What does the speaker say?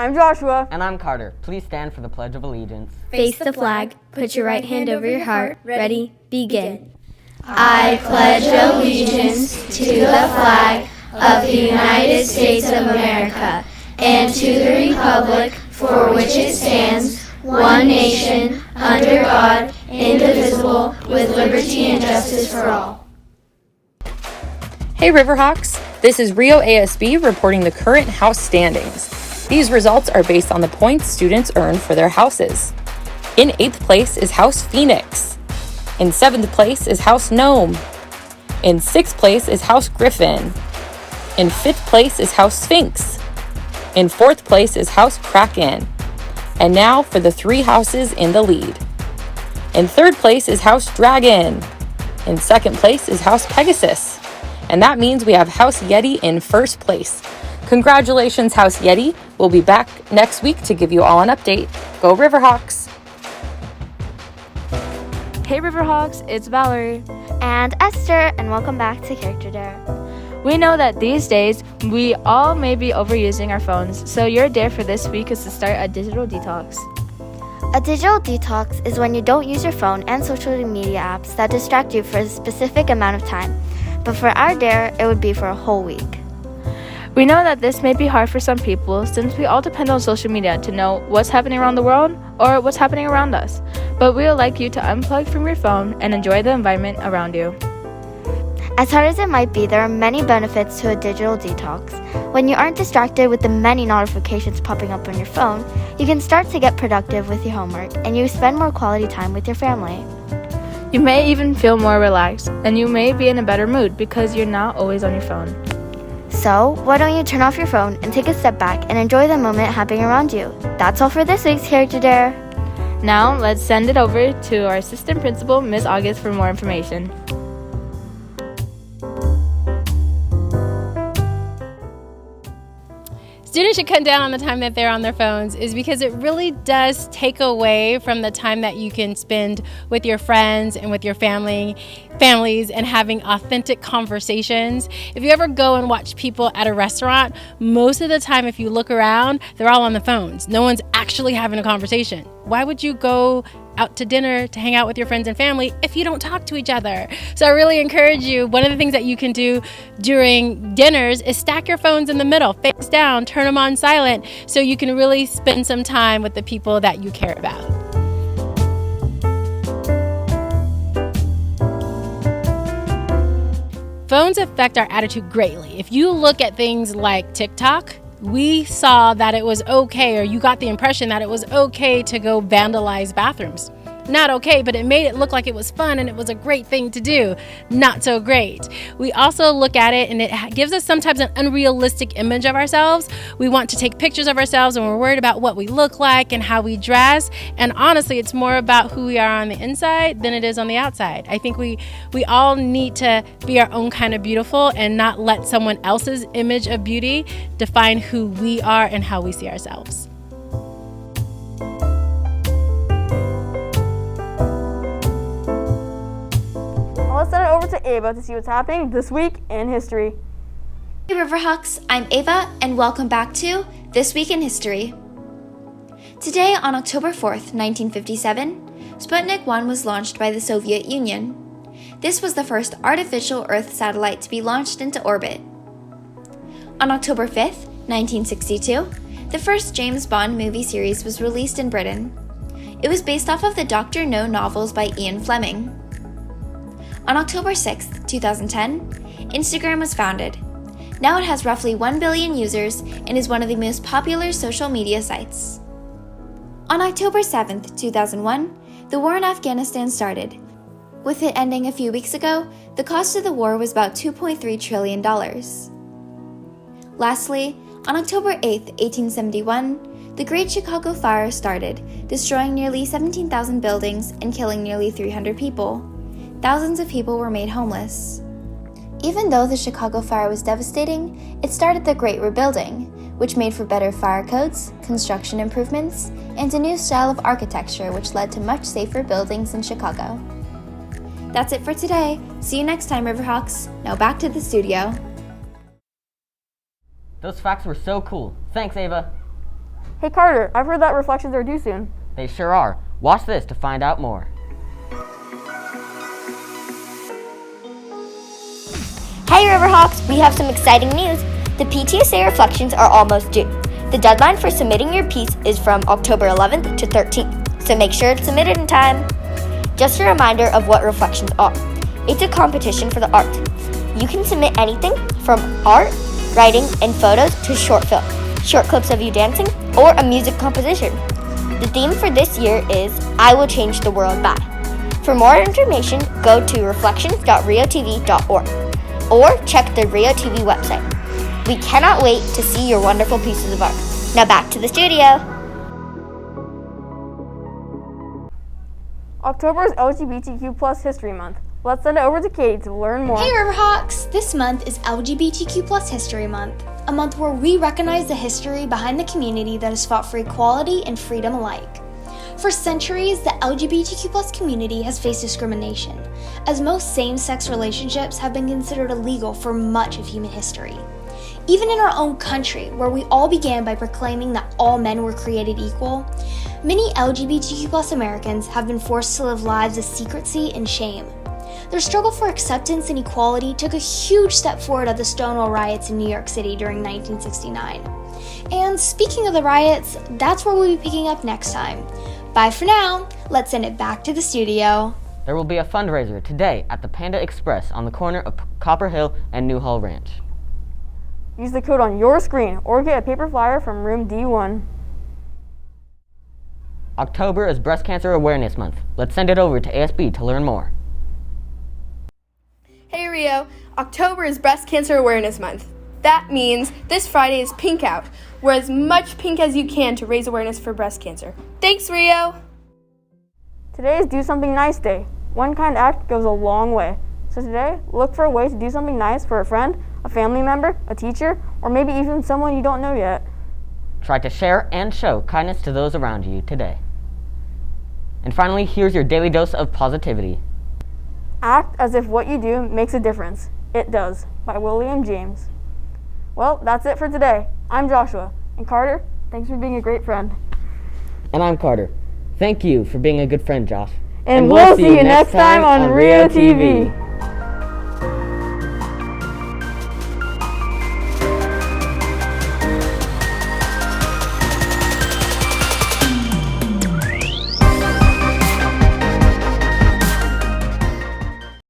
I'm Joshua. And I'm Carter. Please stand for the Pledge of Allegiance. Face the flag, put your right hand over your heart. Ready, begin. I pledge allegiance to the flag of the United States of America and to the republic for which it stands, one nation, under God, indivisible, with liberty and justice for all. Hey Riverhawks, this is Rio ASB reporting the current house standings. These results are based on the points students earned for their houses. In 8th place is House Phoenix. In 7th place is House Gnome. In 6th place is House Griffin. In 5th place is House Sphinx. In 4th place is House Kraken. And now for the 3 houses in the lead. In 3rd place is House Dragon. In 2nd place is House Pegasus. And that means we have House Yeti in 1st place. Congratulations, House Yeti. We'll be back next week to give you all an update. Go Riverhawks! Hey Riverhawks, it's Valerie. And Esther, and welcome back to Character Dare. We know that these days, we all may be overusing our phones, so your dare for this week is to start a digital detox. A digital detox is when you don't use your phone and social media apps that distract you for a specific amount of time. But for our dare, it would be for a whole week. We know that this may be hard for some people since we all depend on social media to know what's happening around the world or what's happening around us. But we would like you to unplug from your phone and enjoy the environment around you. As hard as it might be, there are many benefits to a digital detox. When you aren't distracted with the many notifications popping up on your phone, you can start to get productive with your homework and you spend more quality time with your family. You may even feel more relaxed and you may be in a better mood because you're not always on your phone. So, why don't you turn off your phone and take a step back and enjoy the moment happening around you? That's all for this week's Character Dare. Now, let's send it over to our assistant principal, Ms. August, for more information. Students should cut down on the time that they're on their phones is because it really does take away from the time that you can spend with your friends and with your families and having authentic conversations. If you ever go and watch people at a restaurant, most of the time if you look around, they're all on the phones. No one's actually having a conversation. Why would you go out to dinner to hang out with your friends and family if you don't talk to each other? So I really encourage you, one of the things that you can do during dinners is stack your phones in the middle, face down, turn them on silent, so you can really spend some time with the people that you care about. Phones affect our attitude greatly. If you look at things like TikTok, we saw that it was okay, or you got the impression that it was okay to go vandalize bathrooms. Not okay, but it made it look like it was fun and it was a great thing to do. Not so great. We also look at it and it gives us sometimes an unrealistic image of ourselves. We want to take pictures of ourselves and we're worried about what we look like and how we dress. And honestly, it's more about who we are on the inside than it is on the outside. I think we all need to be our own kind of beautiful and not let someone else's image of beauty define who we are and how we see ourselves. Let's send it over to Ava to see what's happening this week in history. Hey Riverhawks, I'm Ava and welcome back to This Week in History. Today on October 4th, 1957, Sputnik 1 was launched by the Soviet Union. This was the first artificial Earth satellite to be launched into orbit. On October 5th, 1962, the first James Bond movie series was released in Britain. It was based off of the Dr. No novels by Ian Fleming. On October 6, 2010, Instagram was founded. Now it has roughly 1 billion users and is one of the most popular social media sites. On October 7, 2001, the war in Afghanistan started. With it ending a few weeks ago, the cost of the war was about $2.3 trillion. Lastly, on October 8, 1871, the Great Chicago Fire started, destroying nearly 17,000 buildings and killing nearly 300 people. Thousands of people were made homeless. Even though the Chicago fire was devastating, it started the Great Rebuilding, which made for better fire codes, construction improvements, and a new style of architecture which led to much safer buildings in Chicago. That's it for today. See you next time, Riverhawks. Now back to the studio. Those facts were so cool. Thanks, Ava. Hey Carter, I've heard that reflections are due soon. They sure are. Watch this to find out more. Hey Riverhawks, we have some exciting news. The PTSA reflections are almost due. The deadline for submitting your piece is from October 11th to 13th, so make sure it's submitted in time. Just a reminder of what reflections are. It's a competition for the art. You can submit anything from art, writing, and photos to short film, short clips of you dancing, or a music composition. The theme for this year is I Will Change the World By. For more information, go to reflections.riotv.org or check the RioTV website. We cannot wait to see your wonderful pieces of art. Now back to the studio. October is LGBTQ+ History Month. Let's send it over to Katie to learn more. Hey Riverhawks! This month is LGBTQ+ History Month, a month where we recognize the history behind the community that has fought for equality and freedom alike. For centuries, the LGBTQ+ community has faced discrimination, as most same-sex relationships have been considered illegal for much of human history. Even in our own country, where we all began by proclaiming that all men were created equal, many LGBTQ+ Americans have been forced to live lives of secrecy and shame. Their struggle for acceptance and equality took a huge step forward at the Stonewall riots in New York City during 1969. And speaking of the riots, that's where we'll be picking up next time. Bye for now. Let's send it back to the studio. There will be a fundraiser today at the Panda Express on the corner of Copper Hill and Newhall Ranch. Use the code on your screen or get a paper flyer from room D1. October is Breast Cancer Awareness Month. Let's send it over to ASB to learn more. Hey Rio, October is Breast Cancer Awareness Month. That means this Friday is Pink Out. Wear as much pink as you can to raise awareness for breast cancer. Thanks, Rio! Today is Do Something Nice Day. One kind act goes a long way. So today, look for a way to do something nice for a friend, a family member, a teacher, or maybe even someone you don't know yet. Try to share and show kindness to those around you today. And finally, here's your daily dose of positivity. Act as if what you do makes a difference. It does, by William James. Well, that's it for today. I'm Joshua. And Carter, thanks for being a great friend. And I'm Carter. Thank you for being a good friend, Josh. And we'll see you next time on RioTV.